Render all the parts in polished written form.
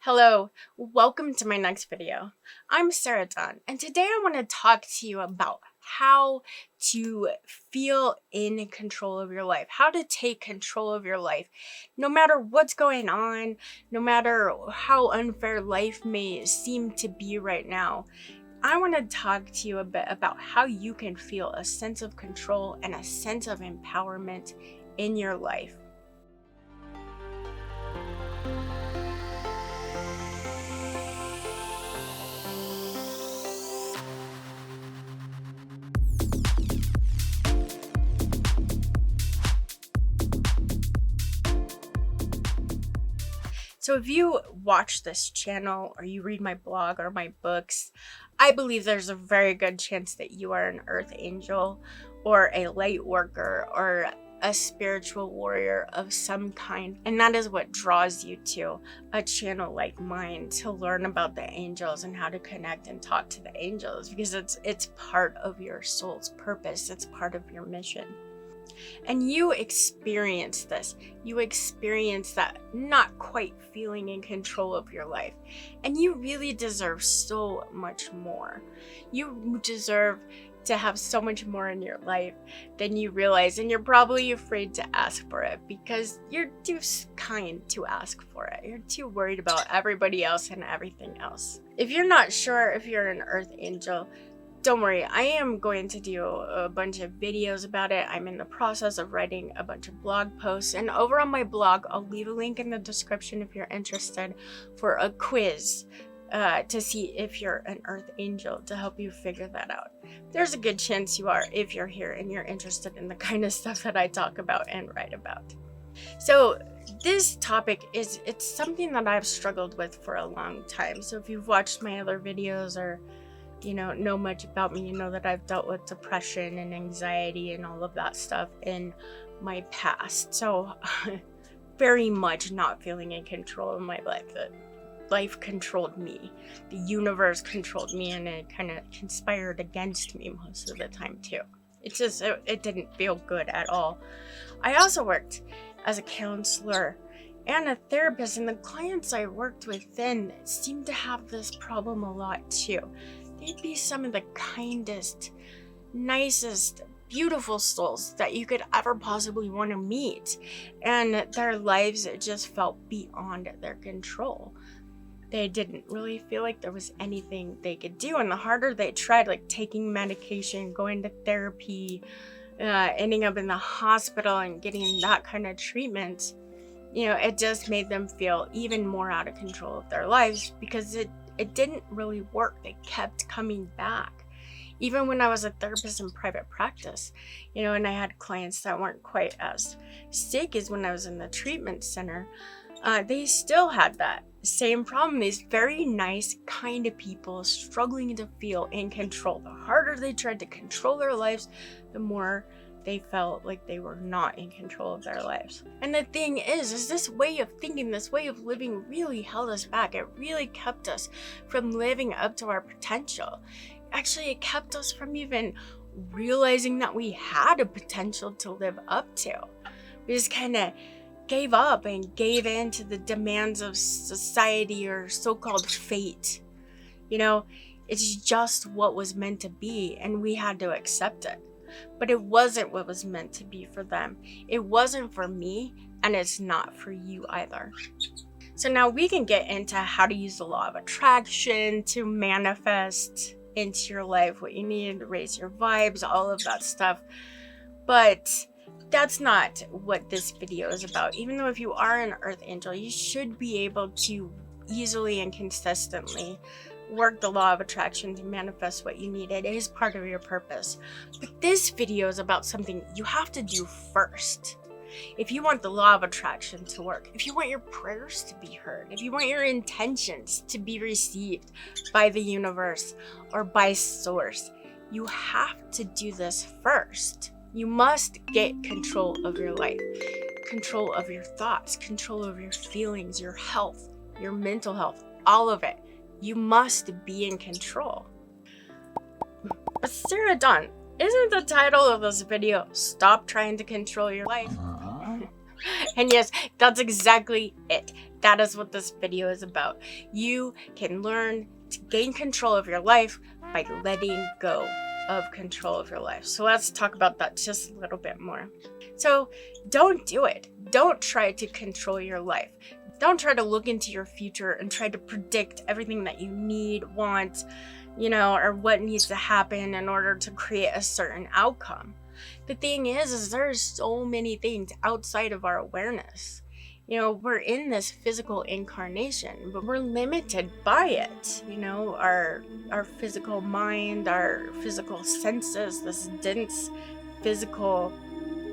Hello, welcome to my next video. I'm Sarahdawn, and today I want to talk to you about how to feel in control of your life, how to take control of your life, no matter what's going on, no matter how unfair life may seem to be right now. I want to talk to you a bit about how you can feel a sense of control and a sense of empowerment in your life. So if you watch this channel or you read my blog or my books, I believe there's a very good chance that you are an earth angel or a light worker or a spiritual warrior of some kind. And that is what draws you to a channel like mine, to learn about the angels and how to connect and talk to the angels, because it's part of your soul's purpose. It's part of your mission. And you experience this. You experience that not quite feeling in control of your life. And you really deserve so much more. You deserve to have so much more in your life than you realize. And you're probably afraid to ask for it because you're too kind to ask for it. You're too worried about everybody else and everything else. If you're not sure if you're an earth angel, don't worry, I am going to do a bunch of videos about it. I'm in the process of writing a bunch of blog posts, and over on my blog, I'll leave a link in the description if you're interested for a quiz to see if you're an earth angel, to help you figure that out. There's a good chance you are if you're here and you're interested in the kind of stuff that I talk about and write about. So this topic it's something that I've struggled with for a long time. So if you've watched my other videos or know much about me, you know that I've dealt with depression and anxiety and all of that stuff in my past. So very much not feeling in control of my life. That life controlled me. The universe controlled me, and it kind of conspired against me most of the time too. It didn't feel good at all. I also worked as a counselor and a therapist, and the clients I worked with then seemed to have this problem a lot too. They'd be some of the kindest, nicest, beautiful souls that you could ever possibly want to meet. And their lives just felt beyond their control. They didn't really feel like there was anything they could do. And the harder they tried, like taking medication, going to therapy, ending up in the hospital and getting that kind of treatment, it just made them feel even more out of control of their lives, because it didn't really work. They kept coming back. Even when I was a therapist in private practice, and I had clients that weren't quite as sick as when I was in the treatment center, they still had that same problem. These very nice, kind of people struggling to feel in control. The harder they tried to control their lives, the more they felt like they were not in control of their lives. And the thing is this way of thinking, this way of living really held us back. It really kept us from living up to our potential. Actually, it kept us from even realizing that we had a potential to live up to. We just kind of gave up and gave in to the demands of society or so-called fate. It's just what was meant to be, and we had to accept it. But it wasn't what was meant to be for them. It wasn't for me, and it's not for you either. So now we can get into how to use the law of attraction to manifest into your life what you need to raise your vibes, all of that stuff. But that's not what this video is about. Even though if you are an earth angel, you should be able to easily and consistently work the law of attraction to manifest what you need. It is part of your purpose. But this video is about something you have to do first. If you want the law of attraction to work, if you want your prayers to be heard, if you want your intentions to be received by the universe or by source, you have to do this first. You must get control of your life, control of your thoughts, control of your feelings, your health, your mental health, all of it. You must be in control. But Sarahdawn, isn't the title of this video "Stop Trying to Control Your Life"? And yes, that's exactly it. that is what this video is about. You can learn to gain control of your life by letting go of control of your life. So let's talk about that just a little bit more. So don't do it. Don't try to control your life. Don't try to look into your future and try to predict everything that you need, want, or what needs to happen in order to create a certain outcome. The thing is there's so many things outside of our awareness. We're in this physical incarnation, but we're limited by it. Our physical mind, our physical senses, this dense physical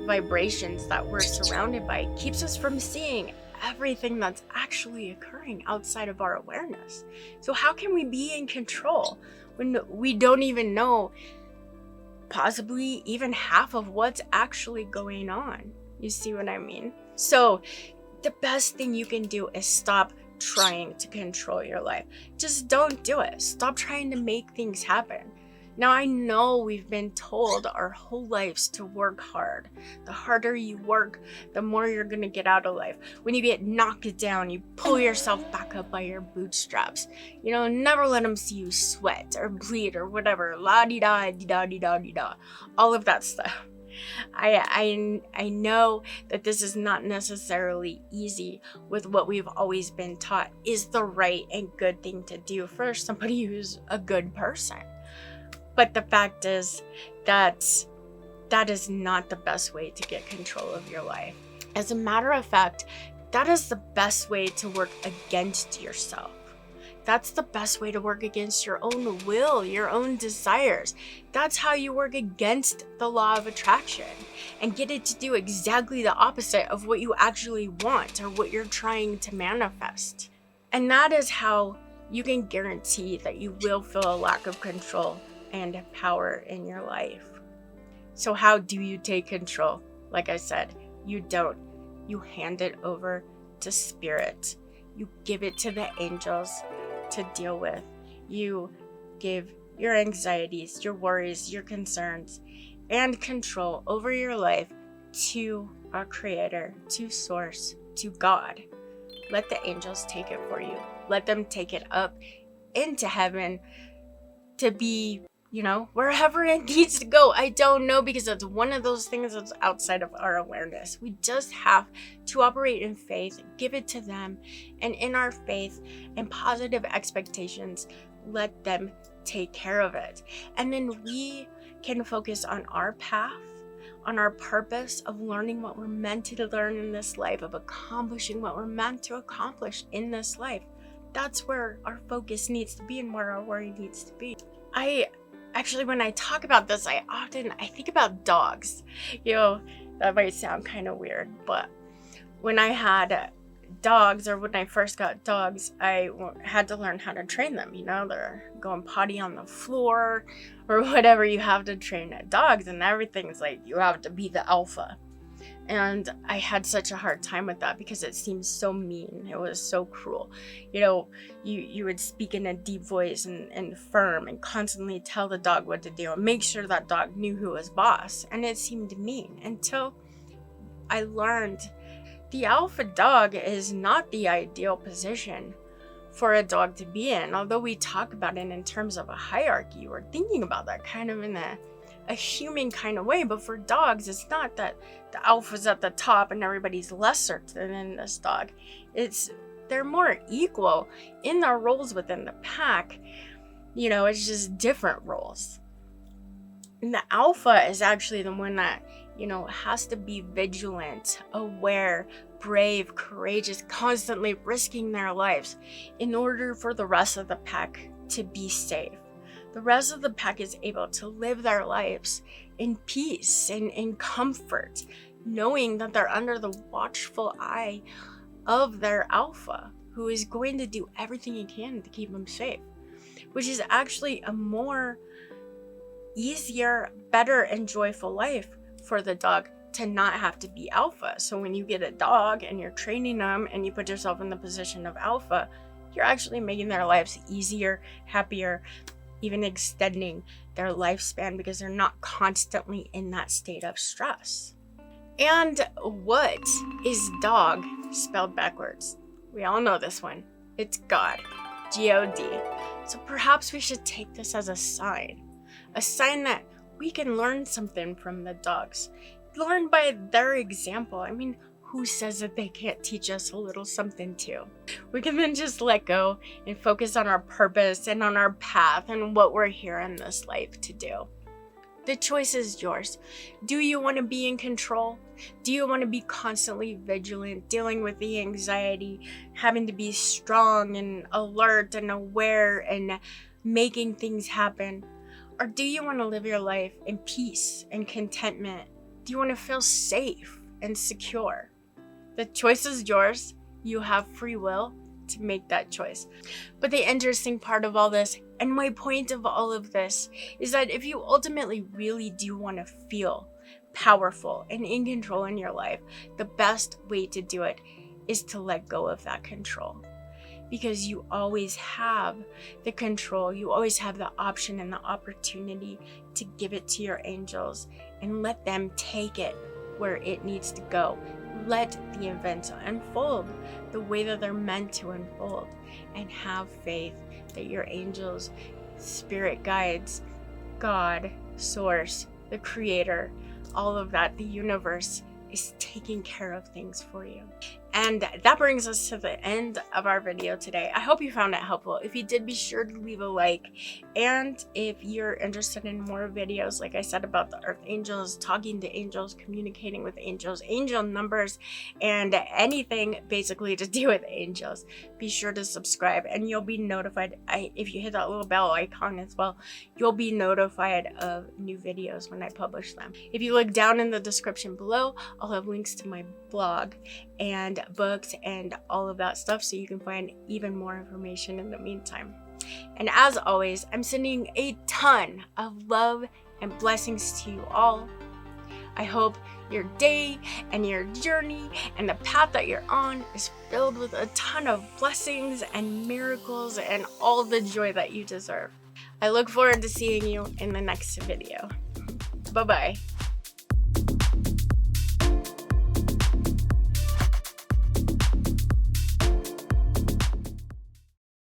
vibrations that we're surrounded by keeps us from seeing everything that's actually occurring outside of our awareness. So how can we be in control when we don't even know possibly even half of what's actually going on? You see what I mean? So the best thing you can do is stop trying to control your life. Just don't do it. Stop trying to make things happen. Now, I know we've been told our whole lives to work hard. The harder you work, the more you're going to get out of life. When you get knocked down, you pull yourself back up by your bootstraps. Never let them see you sweat or bleed or whatever. La-di-da-di-da-di-da-di-da. All of that stuff. I know that this is not necessarily easy with what we've always been taught is the right and good thing to do for somebody who's a good person. But the fact is that is not the best way to get control of your life. As a matter of fact, that is the best way to work against yourself. That's the best way to work against your own will, your own desires. That's how you work against the law of attraction and get it to do exactly the opposite of what you actually want or what you're trying to manifest. And that is how you can guarantee that you will feel a lack of control and power in your life. So how do you take control? Like I said, you don't. You hand it over to spirit. You give it to the angels to deal with. You give your anxieties, your worries, your concerns, and control over your life to our Creator, to Source, to God. Let the angels take it for you. Let them take it up into heaven to be, wherever it needs to go. I don't know, because it's one of those things that's outside of our awareness. We just have to operate in faith, give it to them, and in our faith and positive expectations, let them take care of it. And then we can focus on our path, on our purpose of learning what we're meant to learn in this life, of accomplishing what we're meant to accomplish in this life. That's where our focus needs to be and where our worry needs to be. Actually, when I talk about this, I think about dogs. That might sound kind of weird, but when I had dogs, or when I first got dogs, I had to learn how to train them. They're going potty on the floor or whatever you have to train dogs, and everything's like you have to be the alpha. And I had such a hard time with that because it seemed so mean. It was so cruel. You would speak in a deep voice and firm and constantly tell the dog what to do and make sure that dog knew who was boss. And it seemed mean until I learned the alpha dog is not the ideal position for a dog to be in. Although we talk about it in terms of a hierarchy, we're thinking about that kind of in a human kind of way. But for dogs, it's not that the alpha's at the top and everybody's lesser than this dog. They're more equal in their roles within the pack. It's just different roles. And the alpha is actually the one that, has to be vigilant, aware, brave, courageous, constantly risking their lives in order for the rest of the pack to be safe. The rest of the pack is able to live their lives in peace and in comfort, knowing that they're under the watchful eye of their alpha, who is going to do everything he can to keep them safe, which is actually a more easier, better, and joyful life for the dog to not have to be alpha. So when you get a dog and you're training them and you put yourself in the position of alpha, you're actually making their lives easier, happier, even extending their lifespan because they're not constantly in that state of stress. And what is dog spelled backwards? We all know this one. It's God. G-O-D. So perhaps we should take this as a sign that we can learn something from the dogs. Learn by their example. I mean, who says that they can't teach us a little something too? We can then just let go and focus on our purpose and on our path and what we're here in this life to do. The choice is yours. Do you want to be in control? Do you want to be constantly vigilant, dealing with the anxiety, having to be strong and alert and aware and making things happen? Or do you want to live your life in peace and contentment? Do you want to feel safe and secure? The choice is yours. You have free will to make that choice. But the interesting part of all this, and my point of all of this, is that if you ultimately really do want to feel powerful and in control in your life, the best way to do it is to let go of that control. Because you always have the control, you always have the option and the opportunity to give it to your angels and let them take it where it needs to go. Let the events unfold the way that they're meant to unfold, and have faith that your angels, spirit guides, God, source, the creator, all of that, the universe is taking care of things for you. And that brings us to the end of our video today. I hope you found it helpful. If you did, be sure to leave a like. And if you're interested in more videos, like I said, about the earth angels, talking to angels, communicating with angels, angel numbers, and anything basically to do with angels, be sure to subscribe and you'll be notified. If you hit that little bell icon as well, you'll be notified of new videos when I publish them. If you look down in the description below, I'll have links to my blog and books and all of that stuff, so you can find even more information in the meantime. And as always, I'm sending a ton of love and blessings to you all. I hope your day and your journey and the path that you're on is filled with a ton of blessings and miracles and all the joy that you deserve. I look forward to seeing you in the next video. Bye-bye.